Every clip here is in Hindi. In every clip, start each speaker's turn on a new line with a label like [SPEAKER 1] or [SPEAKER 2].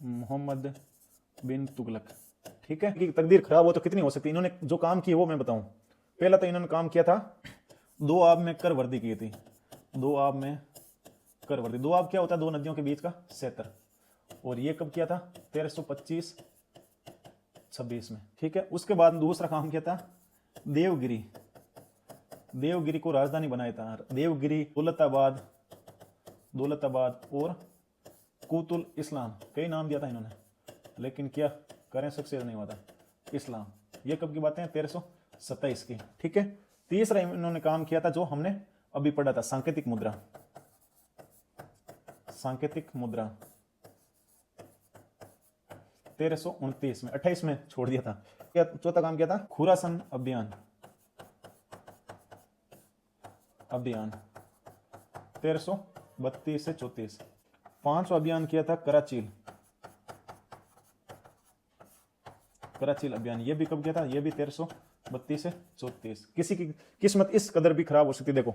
[SPEAKER 1] मोहम्मद बिन तुगलक। ठीक है, कि तकदीर खराब हो तो कितनी हो सकती है। इन्होंने जो काम किए वो मैं बताऊं। पहला तो इन्होंने काम किया था, 2 आब में कर वर्दी की थी। 2 आब में कर वर्दी, 2 आब क्या होता है, 2 नदियों के बीच का सेतर। और ये कब किया था, 1325-26 में। ठीक है, उसके बाद दूसरा काम किया था, देवगिरी। देवगिरी को राजधानी बनाया था। देवगिरी, दौलताबाद और कुतुल इस्लाम, कई नाम दिया था इन्होंने, लेकिन क्या करें, सक्सेस नहीं हुआ था। इस्लाम, ये कब की बातें हैं, 1327 की। ठीक है, तीसरा इन्होंने काम किया था जो हमने अभी पढ़ा था, सांकेतिक मुद्रा। सांकेतिक मुद्रा 1329 में, 28 में छोड़ दिया था। चौथा काम किया था, खुरासन अभियान। 1332 से 34। पांचवा अभियान किया था कराचील अभियान। ये भी कब किया था, ये भी 1332 से 34। किसी की किस्मत इस कदर भी खराब हो सकती। देखो,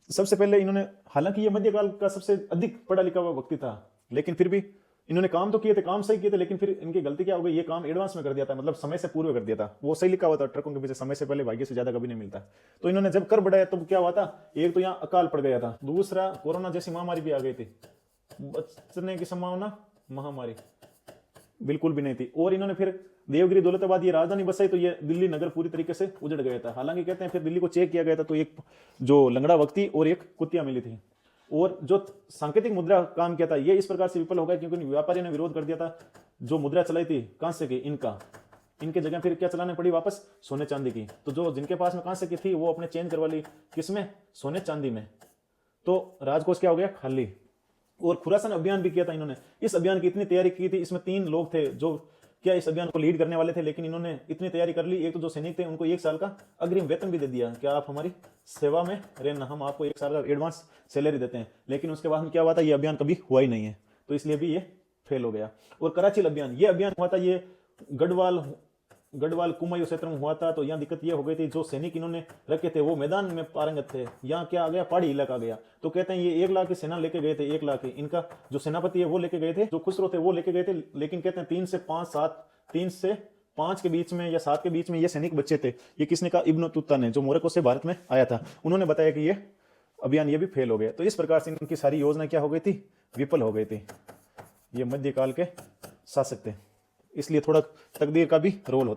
[SPEAKER 1] सबसे पहले इन्होंने, हालांकि ये मध्यकाल का सबसे अधिक पढ़ा लिखा हुआ व्यक्ति था, लेकिन फिर भी इन्होंने काम तो किए थे, काम सही किए थे, लेकिन फिर इनकी गलती क्या हो गई, ये काम एडवांस में कर दिया था, मतलब समय से पूर्व कर दिया था। वो सही लिखा हुआ था ट्रकों के पीछे, समय से पहले भाग्य से ज्यादा कभी नहीं मिलता। तो इन्होंने जब कर बढ़ाया तब क्या हुआ था, एक तो यहाँ अकाल पड़ गया था, दूसरा कोरोना जैसी महामारी भी आ गई थी, बचने की संभावना महामारी बिल्कुल भी नहीं थी। और इन्होंने फिर देवगिरी, दौलताबाद ये राजधानी बसाई, तो ये दिल्ली नगर पूरी तरीके से उजड़ गया था। हालांकि कहते हैं फिर दिल्ली को चेक किया गया था, तो एक जो लंगड़ा व्यक्ति और एक कुतिया मिली थी। और जो सांकेतिक मुद्रा काम किया था, ये इस प्रकार से विफल हो गया क्योंकि व्यापारियों ने विरोध कर दिया था। जो मुद्रा चलाई थी कांसे की, इनके जगह फिर क्या चलाने पड़ी, वापस सोने चांदी की। तो जो जिनके पास में कांसे की थी वो अपने चेंज करवा ली, किसमें, सोने चांदी में। तो राजकोष क्या हो गया, खाली। और खुरासान अभियान भी किया था इन्होंने। इस अभियान की इतनी तैयारी की थी, इसमें 3 लोग थे जो क्या इस अभियान को लीड करने वाले थे, लेकिन इन्होंने इतनी तैयारी कर ली। एक तो जो सैनिक थे उनको 1 साल का अग्रिम वेतन भी दे दिया, क्या आप हमारी सेवा में रहना, हम आपको 1 साल का एडवांस सैलरी देते हैं। लेकिन उसके बाद क्या हुआ था, ये अभियान कभी हुआ ही नहीं है, तो इसलिए भी ये फेल हो गया। और कराचील अभियान, ये अभियान हुआ था, ये गढ़वाल कुमायूं क्षेत्र में हुआ था। तो यहाँ दिक्कत ये हो गई थी, जो सैनिक इन्होंने रखे थे वो मैदान में पारंगत थे, यहाँ क्या आ गया, पहाड़ी इलाका आ गया। तो कहते हैं ये 1 लाख की सेना लेके गए थे, 1 लाख की। इनका जो सेनापति है वो लेके गए थे, जो खुसरो थे वो लेके गए थे, लेकिन कहते हैं 3 से 5 के बीच में या 7 के बीच में ये सैनिक बच्चे थे। ये किसने कहा, इब्न तुत्ता ने, जो मोरक्को से भारत में आया था। उन्होंने बताया कि ये अभियान ये भी फेल हो गया। तो इस प्रकार से इनकी सारी योजना क्या हो गई थी, विफल हो गई थी। ये मध्यकाल के शासक थे, इसलिए थोड़ा तकदीर का भी रोल होता है।